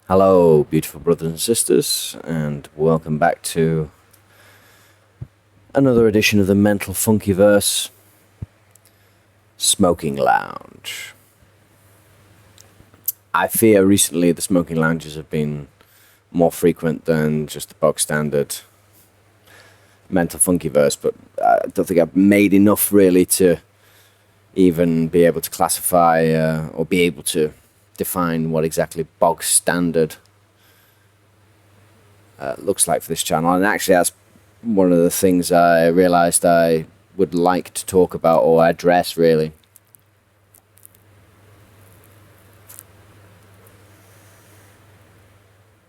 Hello, beautiful brothers and sisters, and welcome back to another edition of the Mental Funkyverse Smoking Lounge. I fear recently the smoking lounges have been more frequent than just the bog standard Mental Funkyverse, but I don't think I've made enough really to even be able to classify or be able to define what exactly bog standard looks like for this channel. And actually that's one of the things I realized I would like to talk about or address, really.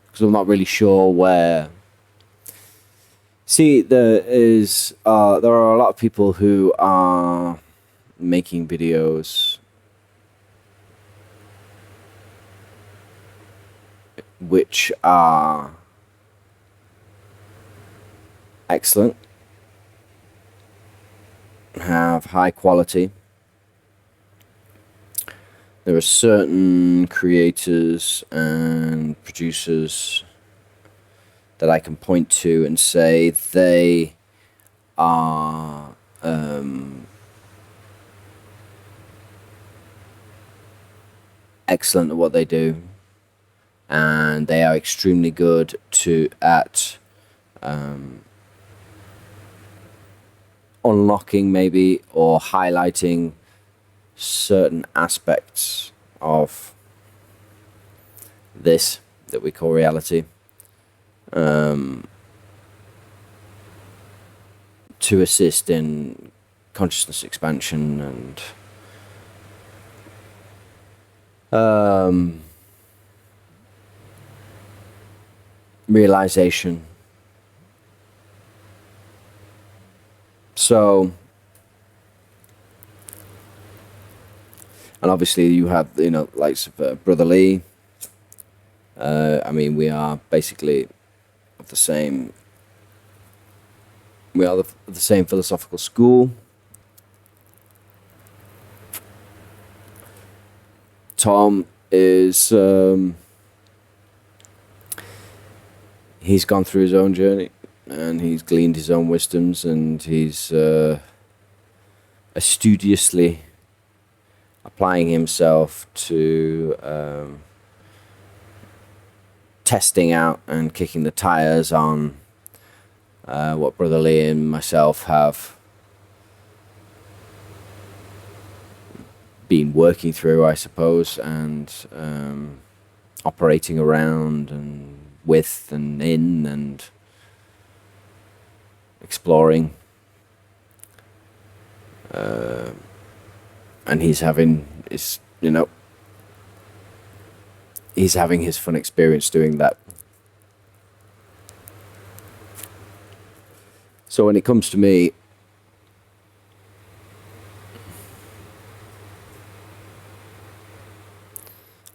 Because I'm not really sure where. See, there are a lot of people who are making videos which are excellent, have high quality. There are certain creators and producers that I can point to and say they are excellent at what they do, and they are extremely good at unlocking maybe or highlighting certain aspects of this that we call reality, to assist in consciousness expansion and realization. So, and obviously you have, likes of Brother Lee. I mean, we are basically of the same. We are of the same philosophical school. Tom is he's gone through his own journey, and he's gleaned his own wisdoms, and he's studiously applying himself to testing out and kicking the tires on what Brother Lee and myself have been working through, I suppose, and operating around and with and in and exploring. And he's having his fun experience doing that. So when it comes to me,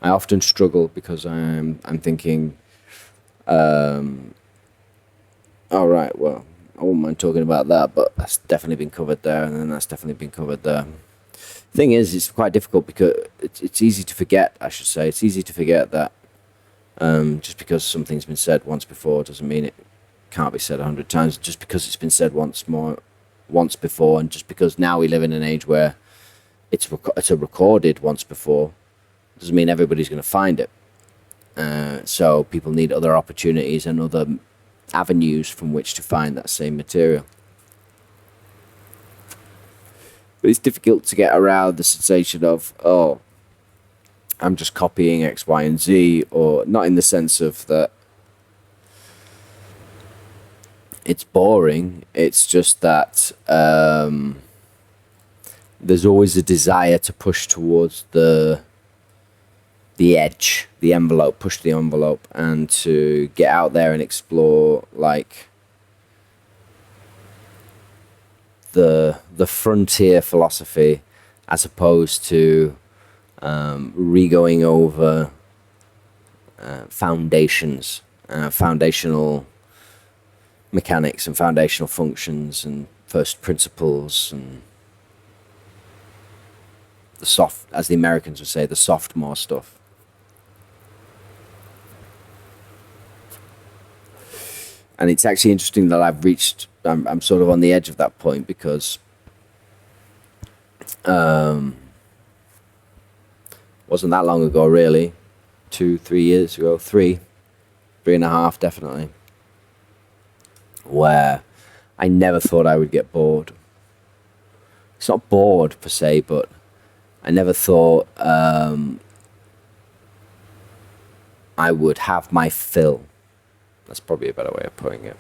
I often struggle because I'm thinking, all right, well, I wouldn't mind talking about that, but that's definitely been covered there, and then that's definitely been covered there. Thing is, it's quite difficult because it's easy to forget, I should say. It's easy to forget that just because something's been said once before doesn't mean it can't be said 100 times. Just because it's been said once before, and just because now we live in an age where it's a recorded once before, doesn't mean everybody's going to find it. So people need other opportunities and other avenues from which to find that same material. But it's difficult to get around the sensation of, oh, I'm just copying X, Y, and Z, or not in the sense of that it's boring. It's just that there's always a desire to push towards the edge, the envelope, push the envelope, and to get out there and explore, like, the frontier philosophy, as opposed to re-going over foundational mechanics and foundational functions and first principles and the soft, as the Americans would say, the sophomore stuff. And it's actually interesting that I'm sort of on the edge of that point, because wasn't that long ago, really. 2-3 years ago, 3.5 definitely, where I never thought I would get bored. It's not bored per se, but I never thought I would have my fill. That's probably a better way of putting it.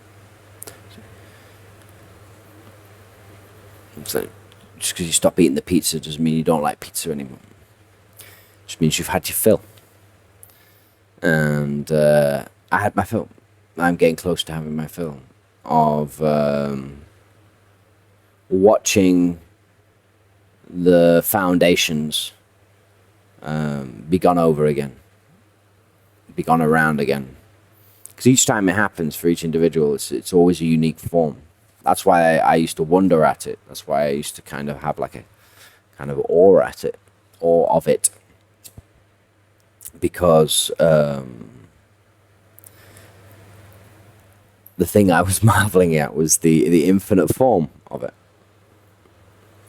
So just because you stop eating the pizza doesn't mean you don't like pizza anymore. It just means you've had your fill. And I had my fill. I'm getting close to having my fill of watching the foundations be gone over again, be gone around again. Because each time it happens for each individual, it's always a unique form. That's why I used to wonder at it. That's why I used to kind of have like a kind of awe at it, awe of it. Because the thing I was marveling at was the infinite form of it.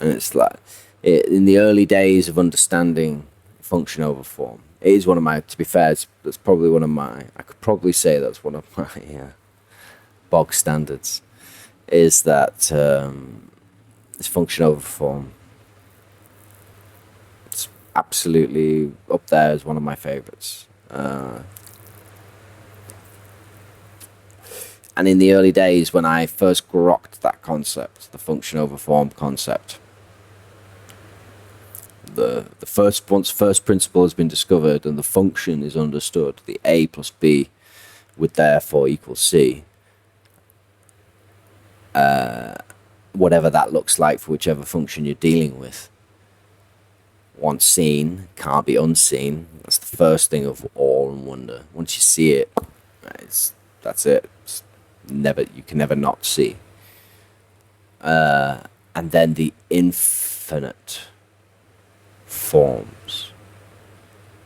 And it's like, in the early days of understanding function over form, it is one of my, to be fair, that's probably one of my, I could probably say that's one of my bog standards, is that this function over form. It's absolutely up there as one of my favorites. And in the early days, when I first grokked that concept, the function over form concept, once first principle has been discovered and the function is understood, the A plus B would therefore equal C. Whatever that looks like for whichever function you're dealing with. Once seen, can't be unseen. That's the first thing of awe and wonder. Once you see it, that's it. You can never not see. And then the infinite forms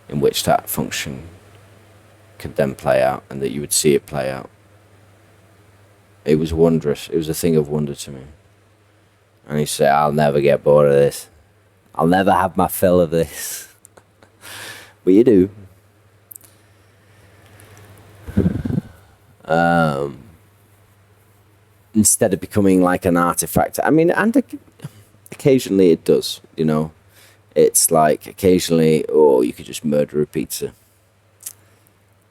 in which that function could then play out, and that you would see it play out. It was wondrous. It was a thing of wonder to me. And he said, I'll never get bored of this. I'll never have my fill of this. But you do. Instead of becoming like an artifact. I mean, and occasionally it does, you know. It's like occasionally, you could just murder a pizza.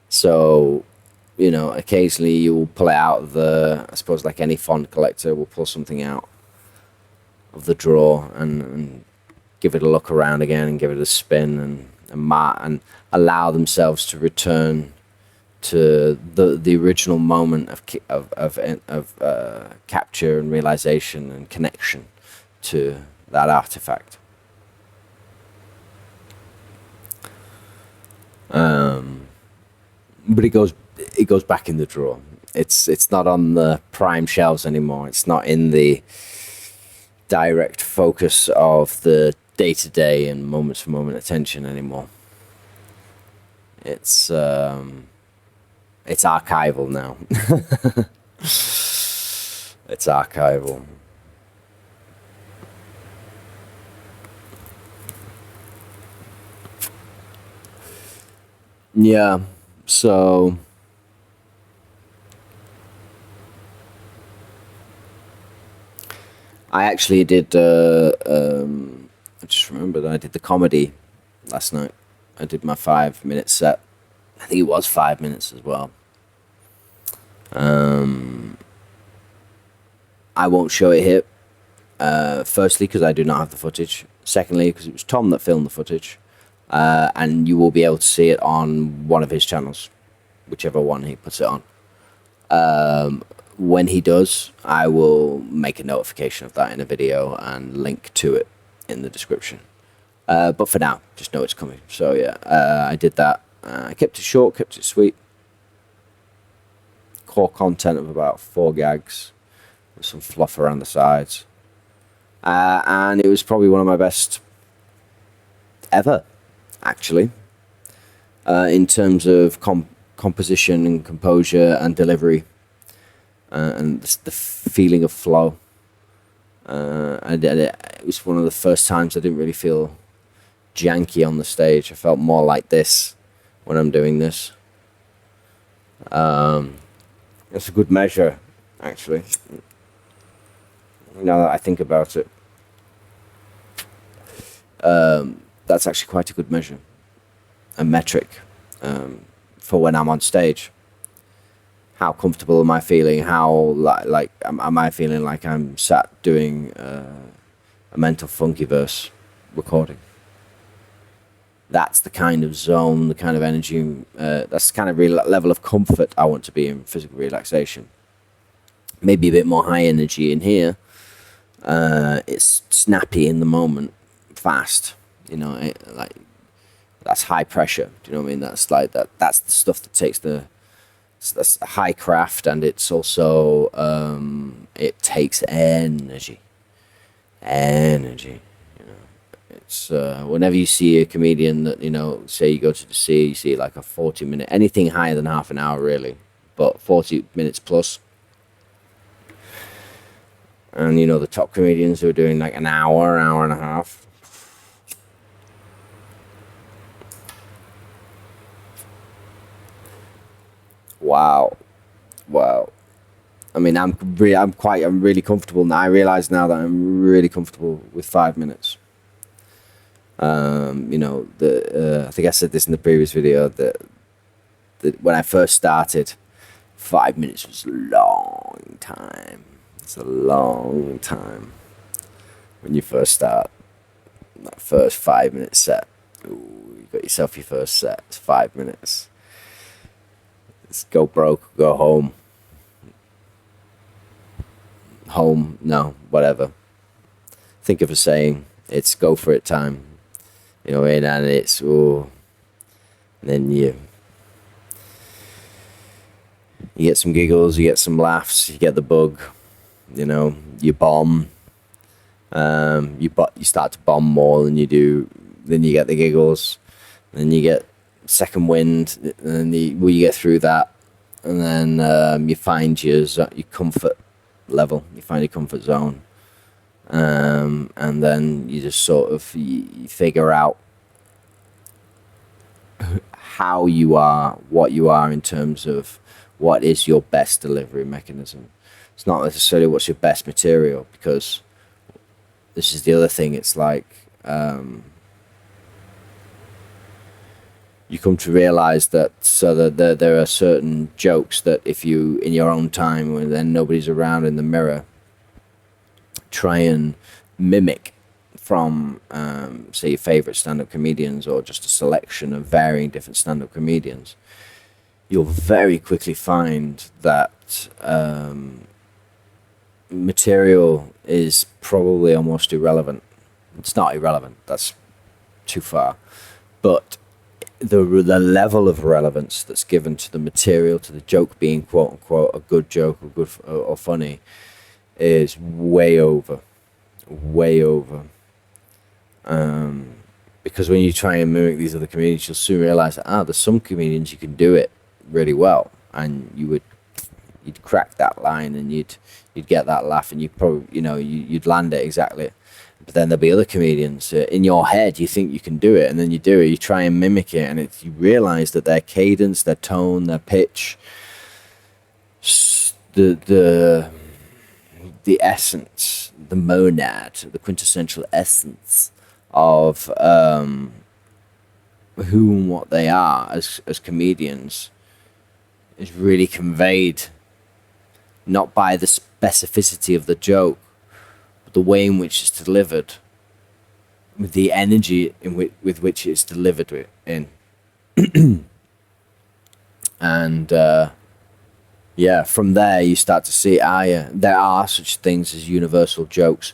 So, you know, occasionally you will pull it out of I suppose like any fond collector will pull something out of the drawer and give it a look around again and give it a spin and allow themselves to return to the original moment of capture and realization and connection to that artifact. But it goes back in the drawer. It's not on the prime shelves anymore. It's not in the direct focus of the day-to-day and moment-to-moment attention anymore. It's archival now. It's archival. Yeah, so I actually did, I just remembered I did the comedy last night. I did my 5-minute set. I think it was 5 minutes as well. I won't show it here. Firstly, because I do not have the footage. Secondly, because it was Tom that filmed the footage. And you will be able to see it on one of his channels, whichever one he puts it on. When he does, I will make a notification of that in a video and link to it in the description. But for now, just know it's coming. So yeah, I did that. I kept it short, kept it sweet. Core content of about 4 gags with some fluff around the sides. And it was probably one of my best ever, actually, in terms of composition and composure and delivery. and the feeling of flow. And it was one of the first times I didn't really feel janky on the stage. I felt more like this when I'm doing this. It's a good measure, actually, now that I think about it. That's actually quite a good measure, a metric, for when I'm on stage. How comfortable am I feeling? How like am I feeling like I'm sat doing a mental funkyverse recording? That's the kind of zone, the kind of energy, that's the kind of level of comfort I want to be in physical relaxation. Maybe a bit more high energy in here. It's snappy in the moment, fast. Like that's high pressure. Do you know what I mean? That's like that. That's the stuff that takes that's high craft, and it's also it takes energy. It's whenever you see a comedian that, say you go to the sea, you see like a 40-minute, anything higher than half an hour really, but 40 minutes plus. And the top comedians who are doing like an hour and a half. Wow. I mean, I'm really comfortable now. I realize now that I'm really comfortable with 5 minutes. I think I said this in the previous video that when I first started, 5 minutes was a long time. It's a long time when you first start. That first 5 minute set. Ooh, you got yourself your first set. It's 5 minutes. It's go broke, go home. No, whatever. Think of a saying. It's go for it time. And it's, and then you get some giggles, you get some laughs, you get the bug, you bomb, you start to bomb more than you do, then you get the giggles, then you get second wind, and you get through that, and then you find your comfort level, you find your comfort zone. And then you just sort of you figure out how you are, what you are in terms of what is your best delivery mechanism. It's not necessarily what's your best material, because this is the other thing. It's like you come to realize that there are certain jokes that if you, in your own time when then nobody's around in the mirror, try and mimic from, say, your favorite stand-up comedians, or just a selection of varying different stand-up comedians, you'll very quickly find that material is probably almost irrelevant. It's not irrelevant, that's too far, but the level of relevance that's given to the material, to the joke being quote unquote a good joke or good or funny, is way over. Because when you try and mimic these other comedians, you'll soon realize that there's some comedians you can do it really well, and you'd crack that line, and you'd get that laugh, and you'd probably you'd land it exactly. But then there'll be other comedians in your head, you think you can do it, and then you do it, you try and mimic it, and you realize that their cadence, their tone, their pitch, the essence, the monad, the quintessential essence of who and what they are as comedians is really conveyed not by the specificity of the joke, but the way in which it's delivered, with the energy with which it's delivered in. And from there you start to see, there are such things as universal jokes.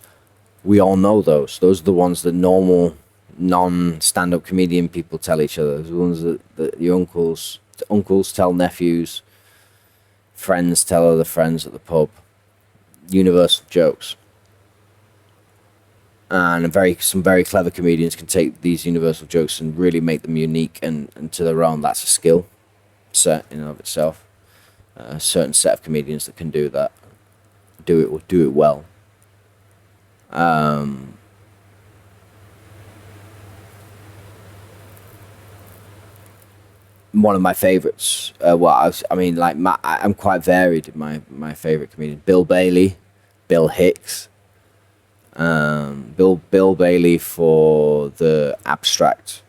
We all know those. Those are the ones that normal, non-stand-up comedian people tell each other. Those are the ones that your uncles tell nephews, friends tell other friends at the pub. Universal jokes. And some very clever comedians can take these universal jokes and really make them unique and to their own. That's a skill set in and of itself. a certain set of comedians that can do that, do it well. One of my favorites. I'm quite varied in my favorite comedian. Bill Bailey, Bill Hicks. Bill Bailey for the abstract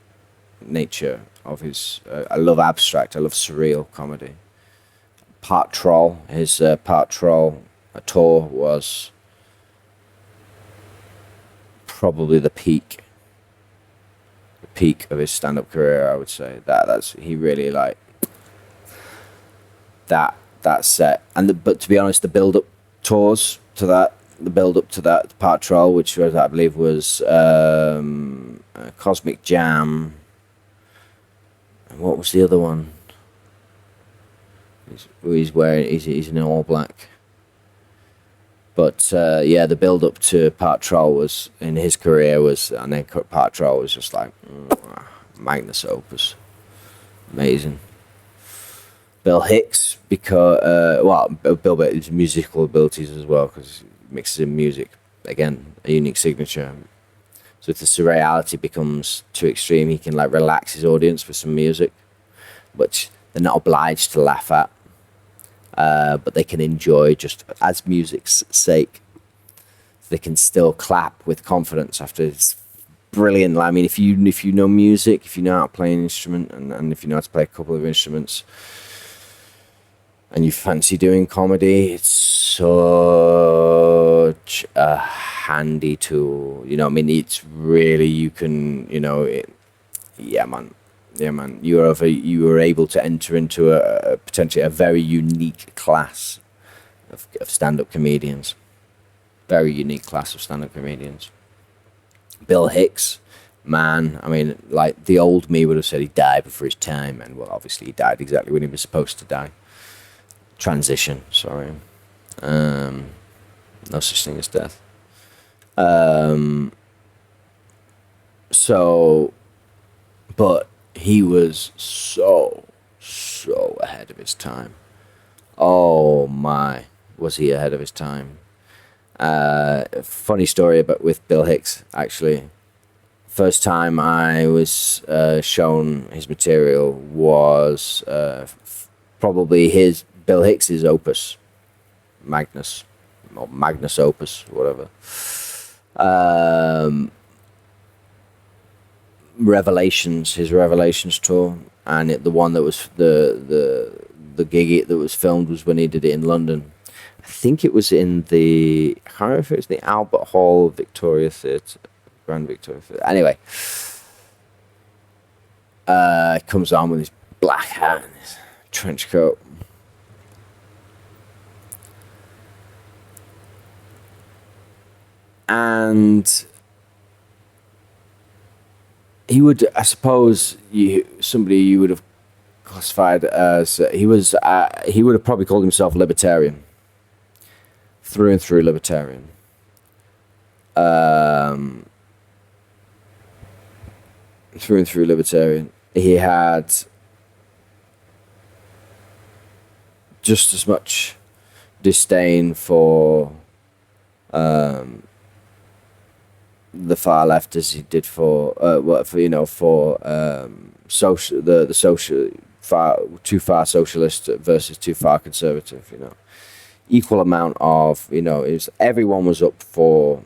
nature of his. I love abstract. I love surreal comedy. Part Troll. His Part Troll tour was probably the peak of his stand-up career. I would say that's he really like that set. But to be honest, the build-up tours to that. The build-up to that Part Troll, which was, I believe was Cosmic Jam. And what was the other one? He's in all black. But the build-up to Part Troll was in his career was, and then Part Troll was just like magnus opus, amazing. Bill Hicks, because Bill Bailey's musical abilities as well, because mixes in music, again, a unique signature. So if the surreality becomes too extreme, he can like relax his audience with some music, which they're not obliged to laugh at, but they can enjoy just as music's sake. They can still clap with confidence after it's brilliant. I mean, if you know music, if you know how to play an instrument, and if you know how to play a couple of instruments, and you fancy doing comedy, it's such a handy tool. You know, I mean, it's really, you can, yeah, man. You are able to enter into a potentially a very unique class of stand-up comedians. Very unique class of stand-up comedians. Bill Hicks, man, I mean, like, the old me would have said he died before his time, and well, obviously he died exactly when he was supposed to die. Transition, sorry. No such thing as death. But he was so ahead of his time. Oh my, was he ahead of his time? Funny story with Bill Hicks, actually. First time I was shown his material was probably Bill Hicks's opus, Magnus opus, whatever. His Revelations tour, and the one that was the gig that was filmed was when he did it in London. I think it was in I can't remember if it was the Albert Hall Victoria Theatre, Grand Victoria Theatre. Anyway, comes on with his black hat and his trench coat. And he would, I suppose, somebody you would have classified as he would have probably called himself libertarian, through and through libertarian. Through and through libertarian. He had just as much disdain for the far left as he did for social, the social too far socialist versus too far conservative. Equal amount of everyone was up for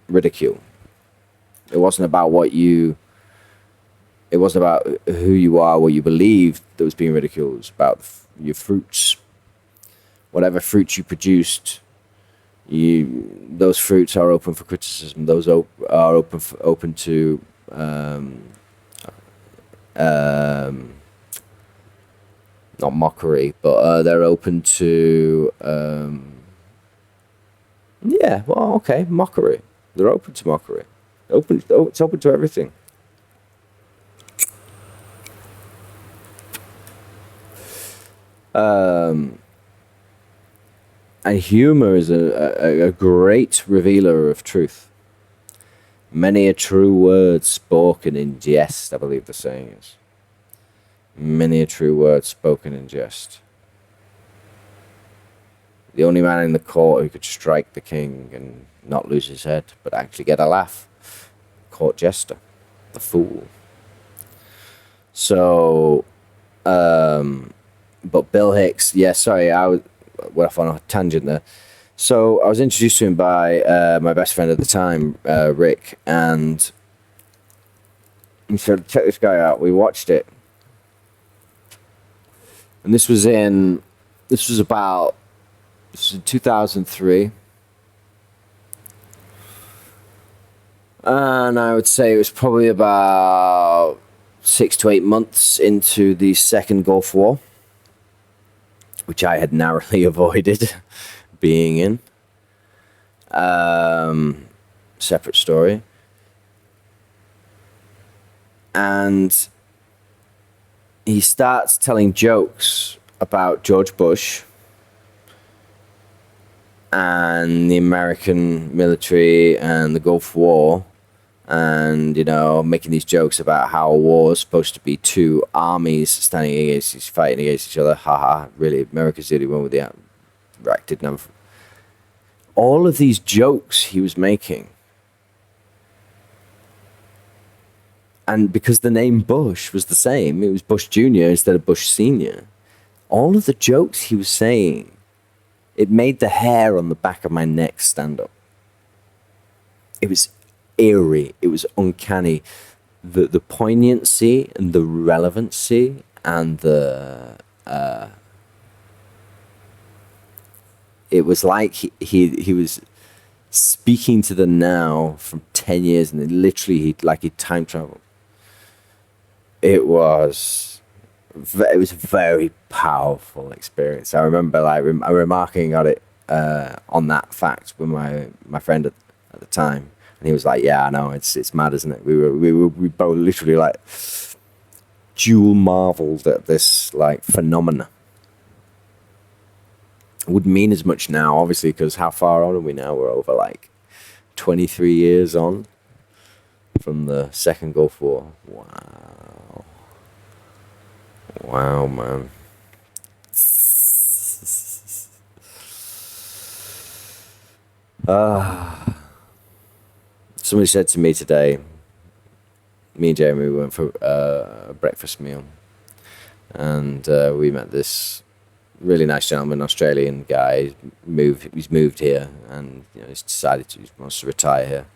ridicule. It wasn't about it wasn't about who you are, what you believed that was being ridiculed. It was about your fruits, whatever fruits you produced. Those fruits are open for criticism. Those are open to not mockery, but they're open to mockery. They're open to mockery. It's open to everything. And humour is a great revealer of truth. Many a true word spoken in jest, I believe the saying is. Many a true word spoken in jest. The only man in the court who could strike the king and not lose his head, but actually get a laugh. Court jester. The fool. So, but Bill Hicks, yeah, sorry, went off on a tangent there. So I was introduced to him by my best friend at the time, Rick, and he said, check this guy out. We watched it. And this was in 2003. And I would say it was probably about 6 to 8 months into the Second Gulf War, which I had narrowly avoided being in. Separate story. And he starts telling jokes about George Bush and the American military and the Gulf War, and, you know, making these jokes about how a war is supposed to be two armies fighting against each other. Haha, really, America's the only one with the Iraq didn't have. All of these jokes he was making, and because the name Bush was the same, it was Bush Jr. instead of Bush Sr. All of the jokes he was saying, it made the hair on the back of my neck stand up. It was eerie. It was uncanny. The poignancy and the relevancy and the... it was like he was speaking to the now from 10 years, and literally he time traveled. It was a very powerful experience. I remember remarking on it on that fact with my friend at the time, and he was like, "Yeah, I know, it's mad, isn't it?" We both literally like dual marveled at this like phenomena. It wouldn't mean as much now, obviously, because how far on are we now? We're over like 23 years on from the Second Gulf War. Wow, man. Somebody said to me today, me and Jeremy went for a breakfast meal, and we met this really nice gentleman, Australian guy. He's moved here, and he's decided he wants to retire here,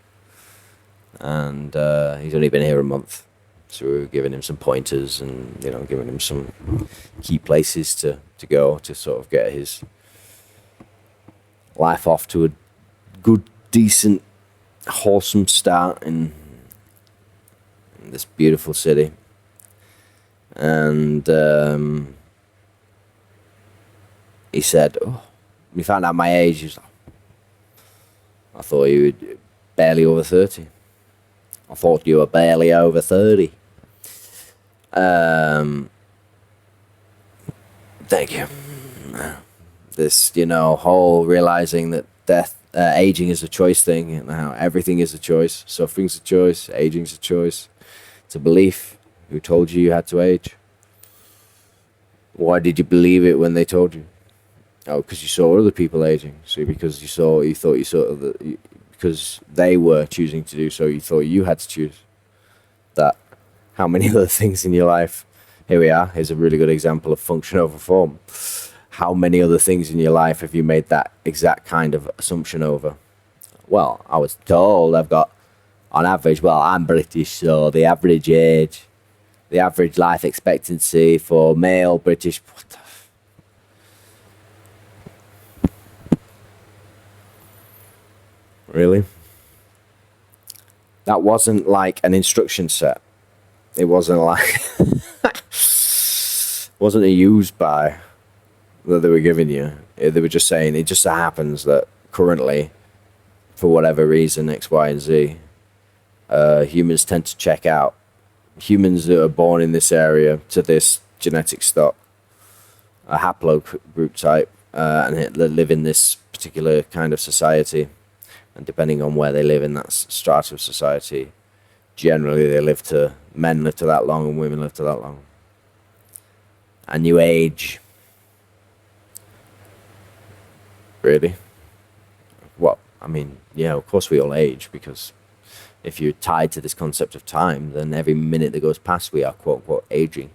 and he's only been here a month. So we were giving him some pointers and, giving him some key places to go to sort of get his life off to a good, decent, wholesome start in this beautiful city. And he said, we found out my age. He was like, I thought you were barely over 30. I thought you were barely over 30. Thank you. This, whole realizing that aging is a choice thing, and how everything is a choice. Suffering's a choice. Aging's a choice. It's a belief. Who told you had to age? Why did you believe it when they told you? Oh, because you saw other people aging. See, because because they were choosing to do so, you thought you had to choose that. How many other things in your life? Here we are. Here's a really good example of function over form. How many other things in your life have you made that exact kind of assumption over? Well, I was told I've got, on average, I'm British, so the average life expectancy for male British. What the Really? That wasn't like an instruction set. It wasn't like wasn't a use by that they were giving you. They were just saying it just so happens that currently, for whatever reason, X, Y, and Z, humans tend to check out. Humans that are born in this area to this genetic stock, a haplogroup type, and live in this particular kind of society. And depending on where they live in that strata of society, generally men live to that long and women live to that long. And you age. really. Well, I mean, yeah, of course we all age, because if you're tied to this concept of time, then every minute that goes past, we are quote unquote aging.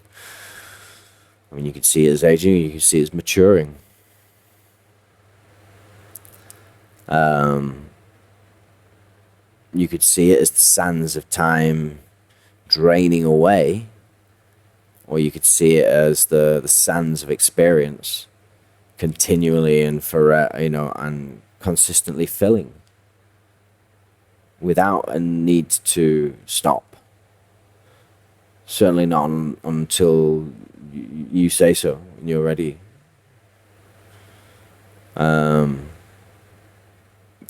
I mean, you could see it as aging, you could see it as maturing. You could see it as the sands of time draining away, or you could see it as the sands of experience continually and and consistently filling without a need to stop. Certainly not until you say so and you're ready. The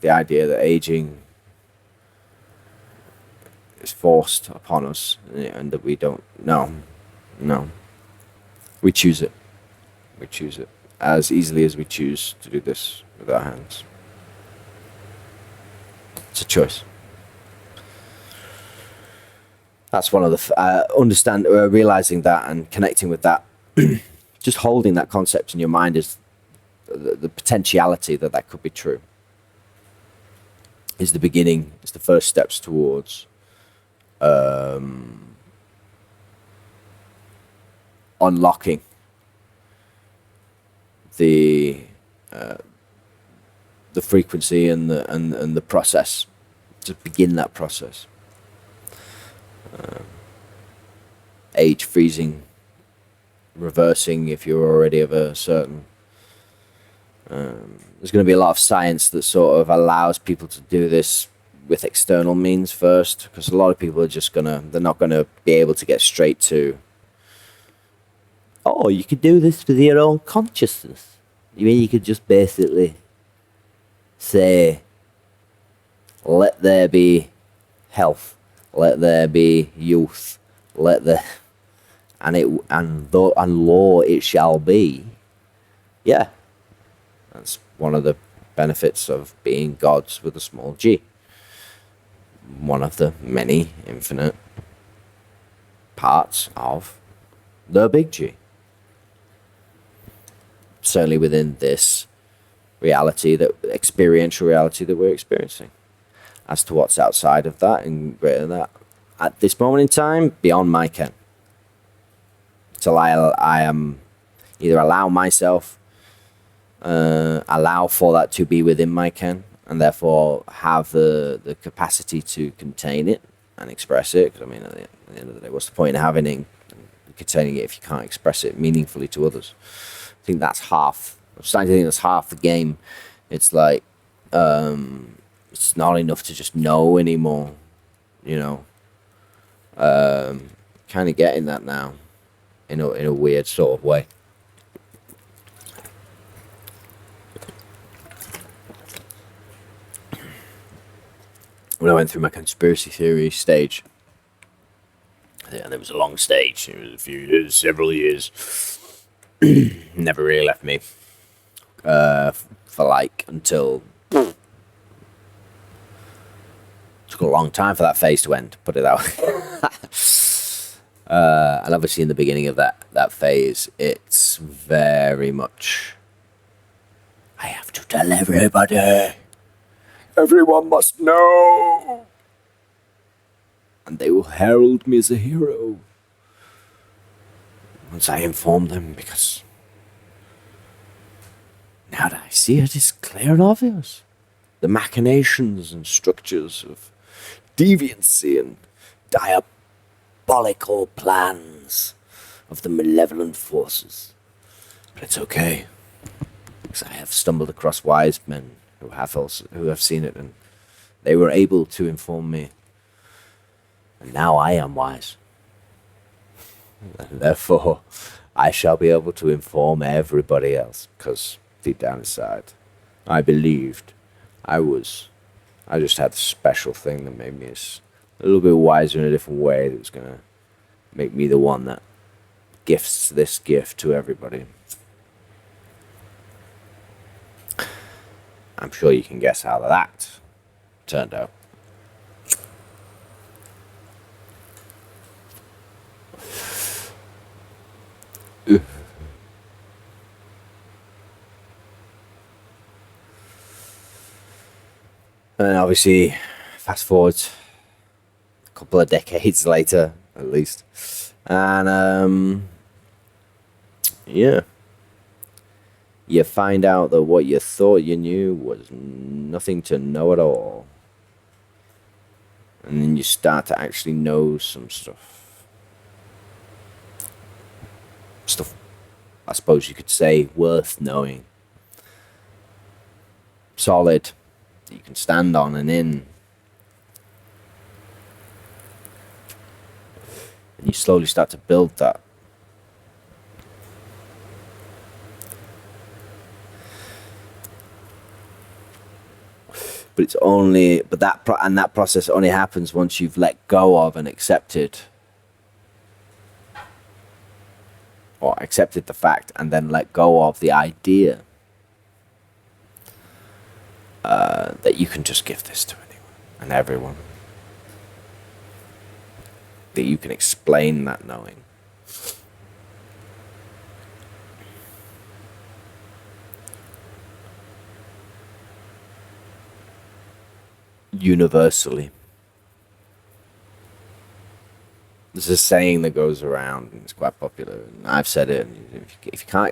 idea that aging is forced upon us and that we don't. No. We choose it. We choose it as easily as we choose to do this with our hands. It's a choice. That's one of the realizing that and connecting with that. Just holding that concept in your mind is the potentiality that could be true. Is the beginning. It's the first steps towards unlocking the frequency and the process, to begin that process. Age freezing, reversing if you're already of a certain. There's going to be a lot of science that sort of allows people to do this with external means first, because a lot of people are they're not gonna be able to get straight to, oh, you could do this with your own consciousness. You mean you could just basically say, let there be health, let there be youth, and law it shall be. Yeah, that's one of the benefits of being gods with a small g. One of the many infinite parts of the big G. Certainly within this reality, that experiential reality that we're experiencing. As to what's outside of that and greater than that, at this moment in time, beyond my ken. Till I am either allow myself, allow for that to be within my ken, and therefore have the capacity to contain it and express it. Because I mean, at the end of the day, what's the point in having it, containing it, if you can't express it meaningfully to others? I think that's half. I'm starting to think that's half the game. It's like it's not enough to just know anymore. Kind of getting that now, in a weird sort of way. When I went through my conspiracy theory stage, and it was a long stage. It was a few years, several years. Never really left me for like until took a long time for that phase to end. Put it that way. And obviously, in the beginning of that phase, it's very much. I have to tell everybody. Everyone must know. And they will herald me as a hero once I inform them, because now that I see it, it's clear and obvious. The machinations and structures of deviancy and diabolical plans of the malevolent forces. But it's okay, because I have stumbled across wise men who have seen it, and they were able to inform me. And now I am wise. And therefore, I shall be able to inform everybody else, because deep down inside, I believed I just had a special thing that made me a little bit wiser in a different way, that was going to make me the one that gifts this gift to everybody. I'm sure you can guess how that turned out. And obviously, fast forward a couple of decades later, at least, and yeah, you find out that what you thought you knew was nothing to know at all. And then you start to actually know some stuff. Stuff, I suppose you could say, worth knowing. Solid, that you can stand on and in. And you slowly start to build that. But that process only happens once you've let go of and accepted, or accepted the fact and then let go of the idea that you can just give this to anyone and everyone, that you can explain that knowing. Universally. There's a saying that goes around, and it's quite popular, and I've said it. If you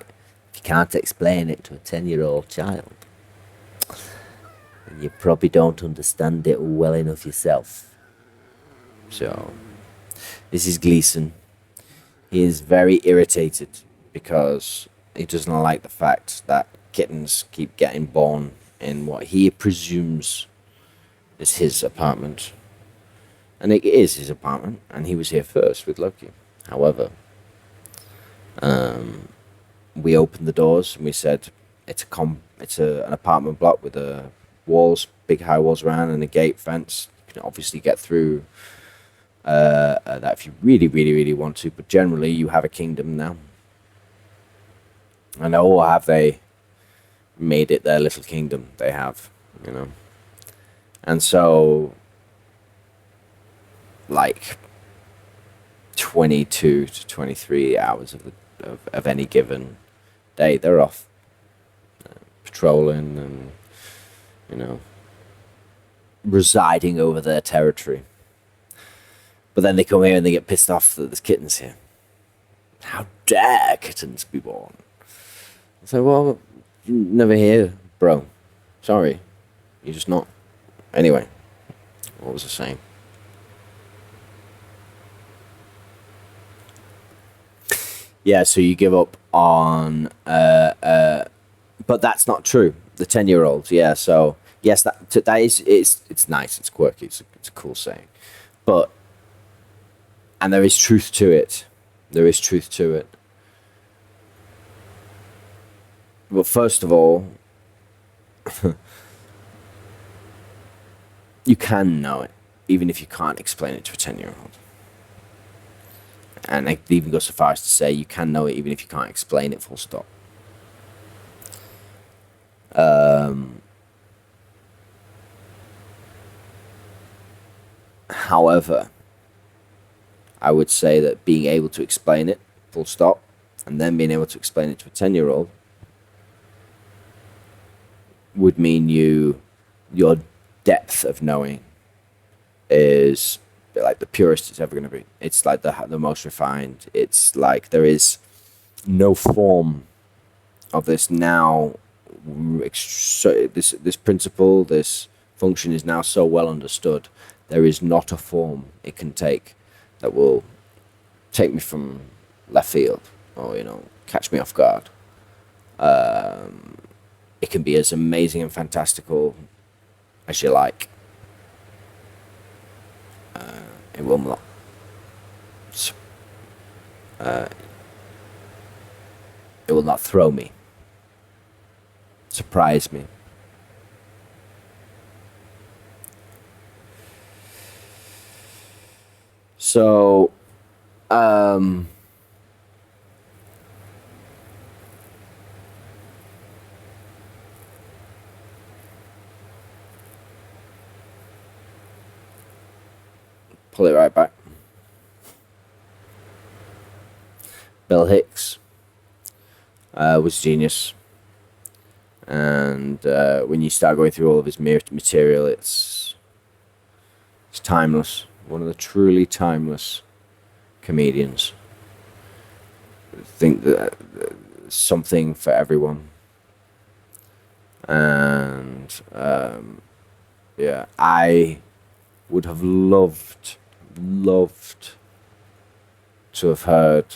can't explain it to a 10-year-old child, then you probably don't understand it well enough yourself. So, this is Gleeson. He is very irritated because he doesn't like the fact that kittens keep getting born in what he presumes is his apartment. And it is his apartment, and he was here first with Loki. However, we opened the doors and we said it's an apartment block with walls, big high walls around, and a gate fence. You can obviously get through that if you really, really, really want to. But generally, you have a kingdom now. And oh, have they made it their little kingdom? They have, you know. And so, like 22 to 23 hours of any given day, they're off patrolling and, you know, residing over their territory. But then they come here and they get pissed off that there's kittens here. How dare kittens be born? So, well, you're never here, bro. Sorry. You're just not. Anyway, what was I saying? Yeah, so you give up on, but that's not true. The 10-year-olds, yeah. So yes, that is it's nice, it's quirky, it's a cool saying, but and there is truth to it. There is truth to it. Well, first of all, you can know it, even if you can't explain it to a 10-year-old. And I could even go so far as to say you can know it even if you can't explain it, full stop. However, I would say that being able to explain it, full stop, and then being able to explain it to a 10-year-old would mean your depth of knowing is like the purest it's ever going to be. It's like the most refined. It's like there is no form of this now. This principle, this function is now so well understood. There is not a form it can take that will take me from left field or, you know, catch me off guard. It can be as amazing and fantastical as you like. It will not. It will not throw me, surprise me. So, pull it right back. Bill Hicks was genius. And when you start going through all of his material, it's timeless. One of the truly timeless comedians. I think that something for everyone. And yeah, I would have loved to have heard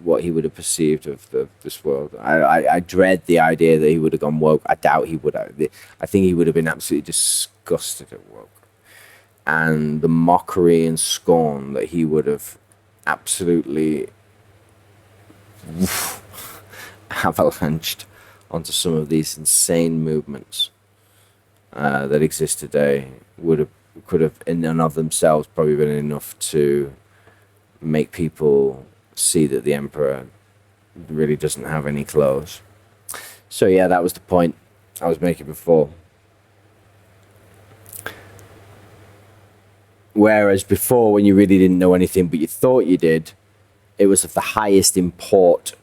what he would have perceived of this world. I dread the idea that he would have gone woke. I doubt he would have. I think he would have been absolutely disgusted at woke, and the mockery and scorn that he would have absolutely avalanched onto some of these insane movements that exist today could have in and of themselves probably been enough to make people see that the emperor really doesn't have any clothes. So yeah, that was the point I was making before. Whereas before, when you really didn't know anything but you thought you did, it was of the highest import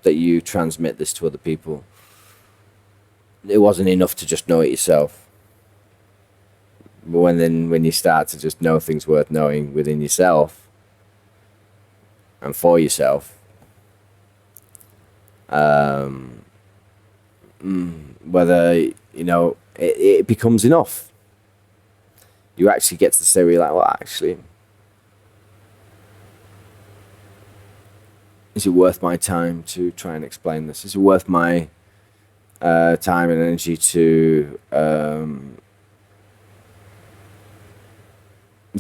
that you transmit this to other people. It wasn't enough to just know it yourself. But when you start to just know things worth knowing within yourself and for yourself, whether, you know, it becomes enough. You actually get to say, like, well, actually, is it worth my time to try and explain this? Is it worth my time and energy to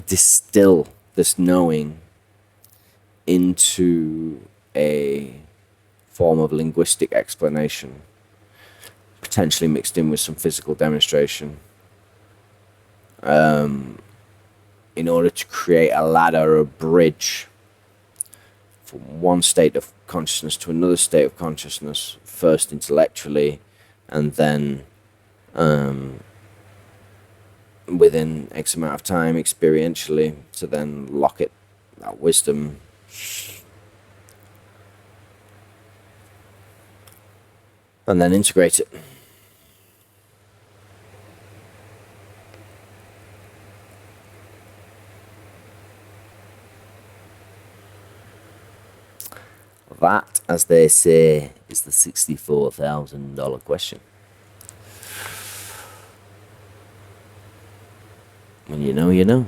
distill this knowing into a form of linguistic explanation, potentially mixed in with some physical demonstration, in order to create a ladder, a bridge from one state of consciousness to another state of consciousness, first intellectually, and then within X amount of time experientially, to then lock it, that wisdom, and then integrate it. That, as they say, is the $64,000 question. When you know, you know.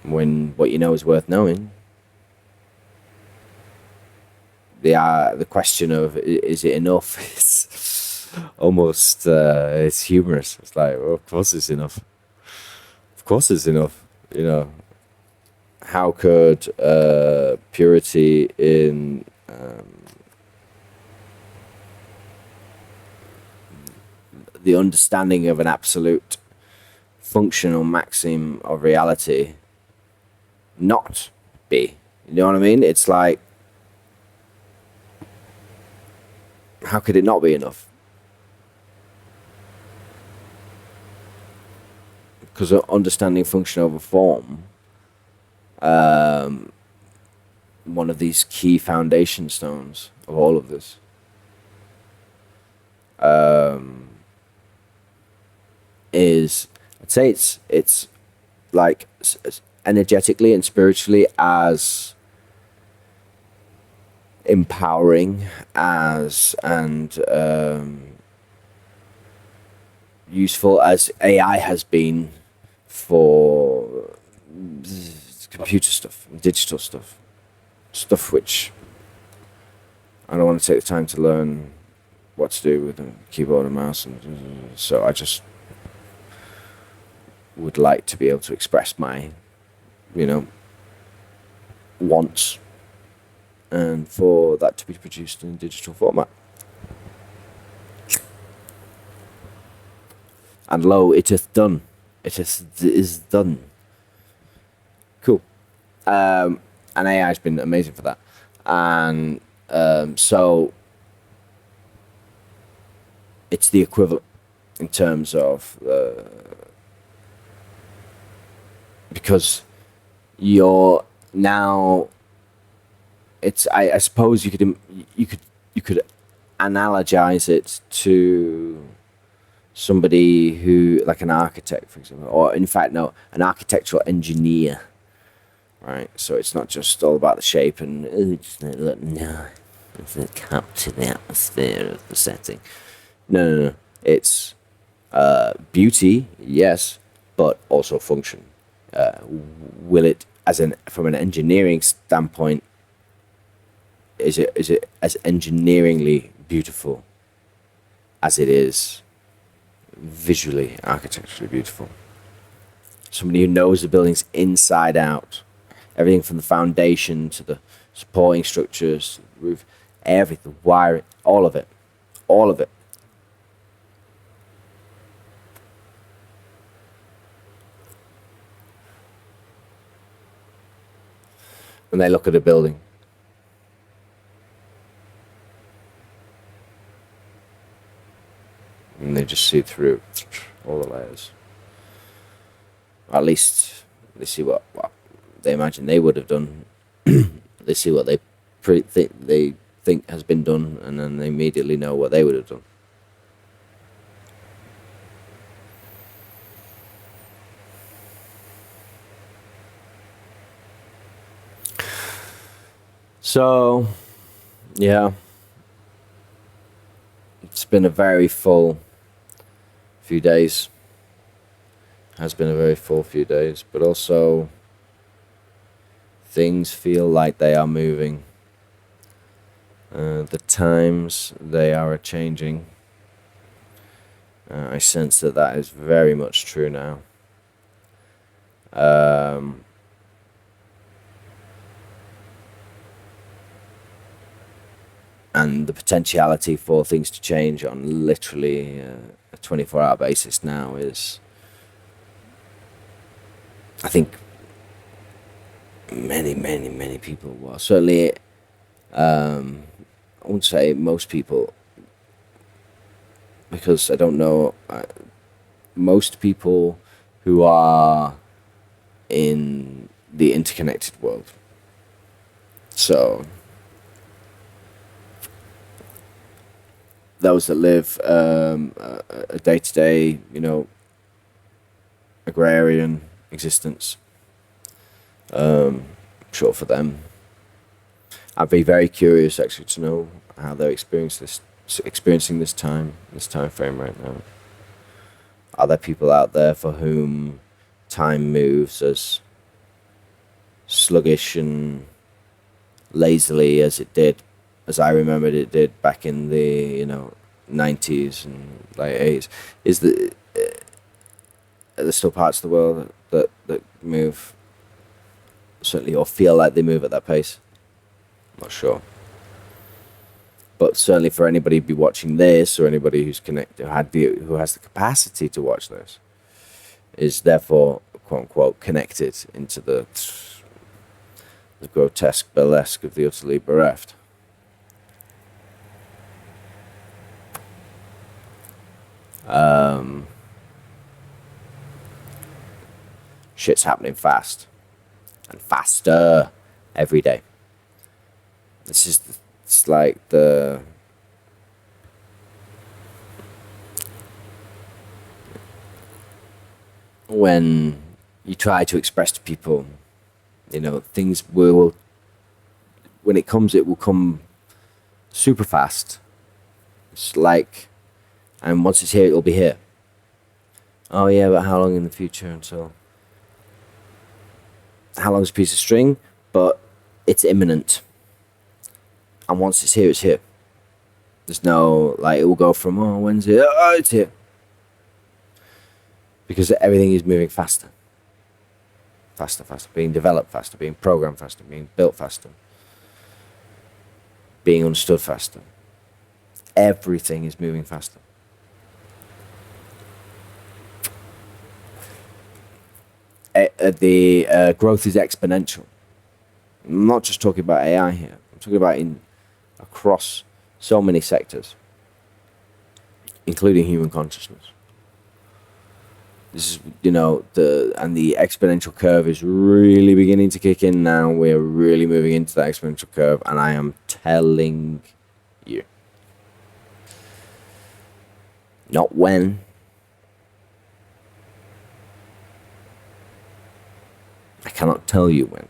When what you know is worth knowing, the question of is it enough is almost it's humorous. It's like, well, of course it's enough. Of course it's enough. You know, how could purity in the understanding of an absolute functional maxim of reality not be? You know what I mean? It's like, how could it not be enough? Because understanding function over form, one of these key foundation stones of all of this, is, I'd say it's like energetically and spiritually as empowering as and useful as AI has been for computer stuff, digital stuff which I don't want to take the time to learn what to do with a keyboard and mouse, and so I just would like to be able to express my, you know, wants, and for that to be produced in a digital format. And lo, it is done. It is done. Cool. And AI has been amazing for that. And so it's the equivalent in terms of because you're now it's I suppose you could analogize it to somebody who, like an architect, for example, or in fact, no, an architectural engineer, right? So it's not just all about the shape and look, no, it's a capture the atmosphere of the setting. No. It's beauty, yes, but also function. Will it, from an engineering standpoint, is it as engineeringly beautiful as it is visually, architecturally beautiful? Somebody who knows the buildings inside out, everything from the foundation to the supporting structures, the roof, everything, the wiring, all of it. And they look at a building. And they just see through all the layers. At least they see what they imagine they would have done. They see what they think has been done, and then they immediately know what they would have done. So, yeah, it's been a very full few days. Has been a very full few days, but also things feel like they are moving. The times, they are changing. I sense that is very much true now. And the potentiality for things to change on literally a 24-hour basis now is, I think, many people, well, certainly, I wouldn't say most people, because I don't know, most people who are in the interconnected world. So those that live a day-to-day, agrarian existence, sure, for them, I'd be very curious actually to know how they're experiencing this time frame right now. Are there people out there for whom time moves as sluggish and lazily as as I remembered it did back in the 90s and late 80s? Are there still parts of the world that move, certainly, or feel like they move at that pace? I'm not sure. But certainly for anybody to be watching this, or anybody who's connected, who has the capacity to watch this, is therefore, quote unquote, connected into the grotesque burlesque of the utterly bereft. Shit's happening fast and faster every day. It's like when you try to express to people, things will, when it comes, it will come super fast. It's like, and once it's here, it'll be here. Oh yeah, but how long in the future until? How long is a piece of string? But it's imminent. And once it's here, it's here. There's no, it will go from, when's it? Oh, it's here. Because everything is moving faster. Faster, being developed faster, being programmed faster, being built faster, being understood faster. Everything is moving faster. The growth is exponential. I'm not just talking about AI here. I'm talking about across so many sectors, including human consciousness. This is, the exponential curve is really beginning to kick in now. We're really moving into that exponential curve, and I am telling you, not when, I cannot tell you when.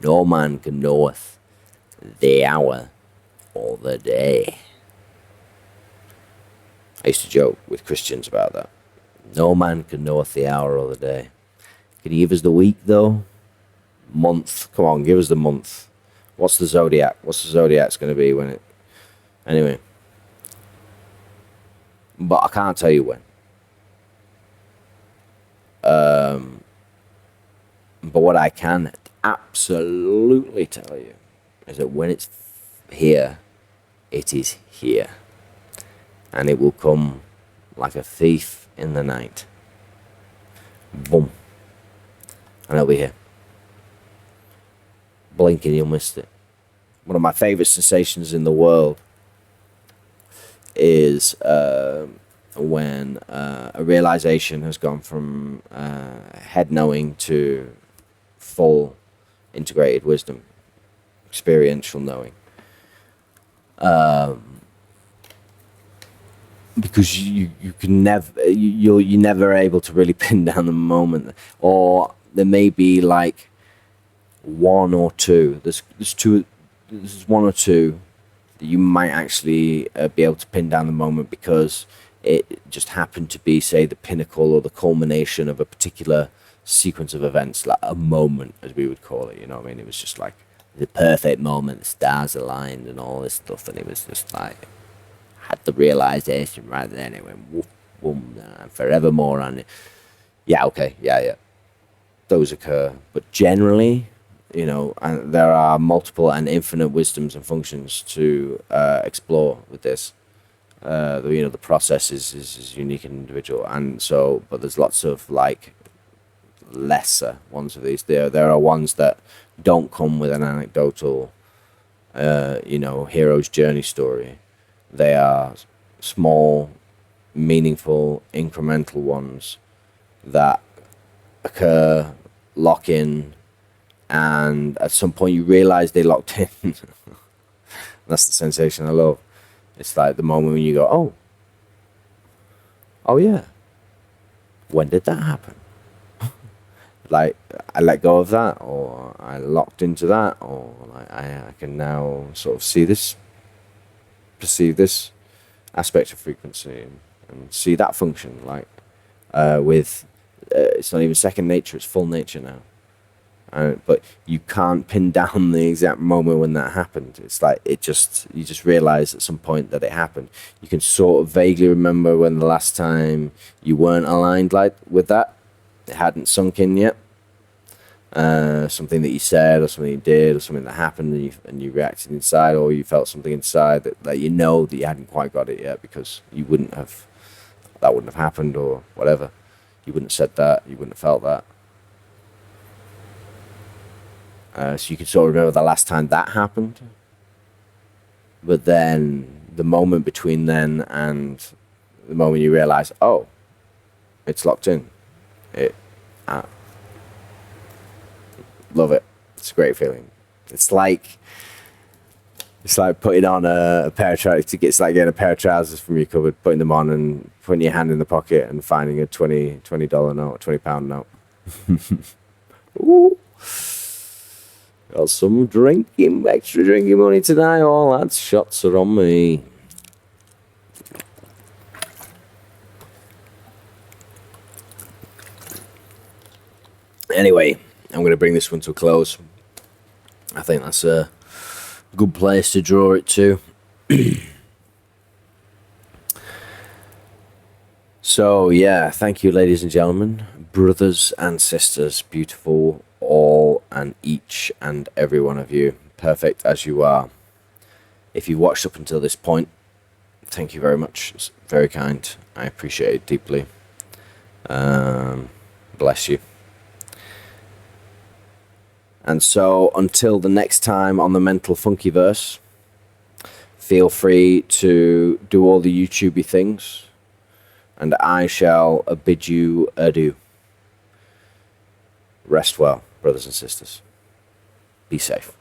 No man can knoweth the hour or the day. I used to joke with Christians about that. No man can knoweth the hour or the day. Can you give us the week, though? Month. Come on, give us the month. What's the zodiac? What's the zodiac's going to be when it... Anyway. But I can't tell you when. But what I can absolutely tell you is that when it's here, it is here. And it will come like a thief in the night. Boom. And it'll be here. Blink and you'll miss it. One of my favourite sensations in the world is when a realisation has gone from head knowing to full integrated wisdom, experiential knowing. Because you can never, you're never able to really pin down the moment, or there may be like one or two. There's one or two that you might actually be able to pin down the moment because it just happened to be, say, the pinnacle or the culmination of a particular sequence of events, like a moment, as we would call it. You know what I mean? It was just like the perfect moment, the stars aligned and all this stuff, and it was just like had the realization right then. It went woof, boom, and forevermore. And yeah, okay, yeah, those occur, but generally, and there are multiple and infinite wisdoms and functions to explore with this. The process is unique and individual, and so, but there's lots of like lesser ones of these. There are ones that don't come with an anecdotal, hero's journey story. They are small, meaningful, incremental ones that occur, lock in, and at some point you realize they locked in. That's the sensation I love. It's like the moment when you go, oh yeah, when did that happen? Like, I let go of that, or I locked into that, or like I can now sort of perceive this aspect of frequency and see that function, like it's not even second nature, it's full nature now. But you can't pin down the exact moment when that happened. It's like you just realize at some point that it happened. You can sort of vaguely remember when the last time you weren't aligned like with that. It hadn't sunk in yet. Something that you said, or something you did, or something that happened, and you reacted inside, or you felt something inside that you know that you hadn't quite got it yet because that wouldn't have happened, or whatever. You wouldn't have said that. You wouldn't have felt that. So you can sort of remember the last time that happened, but then the moment between then and the moment you realize, oh, it's locked in. Love it. It's a great feeling. It's like putting on a pair of trousers. It's like getting a pair of trousers from your cupboard, putting them on, and putting your hand in the pocket and finding a $20 note, £20 note. Ooh. Got some extra drinking money tonight. All lads, shots are on me. Anyway, I'm going to bring this one to a close. I think that's a good place to draw it to. So, yeah, thank you, ladies and gentlemen, brothers and sisters, beautiful all and each and every one of you, perfect as you are. If you watched up until this point, thank you very much. It's very kind. I appreciate it deeply. Bless you. And so, until the next time on the Mental Funkyverse, feel free to do all the YouTubey things. and I shall bid you adieu. Rest well, brothers and sisters. Be safe.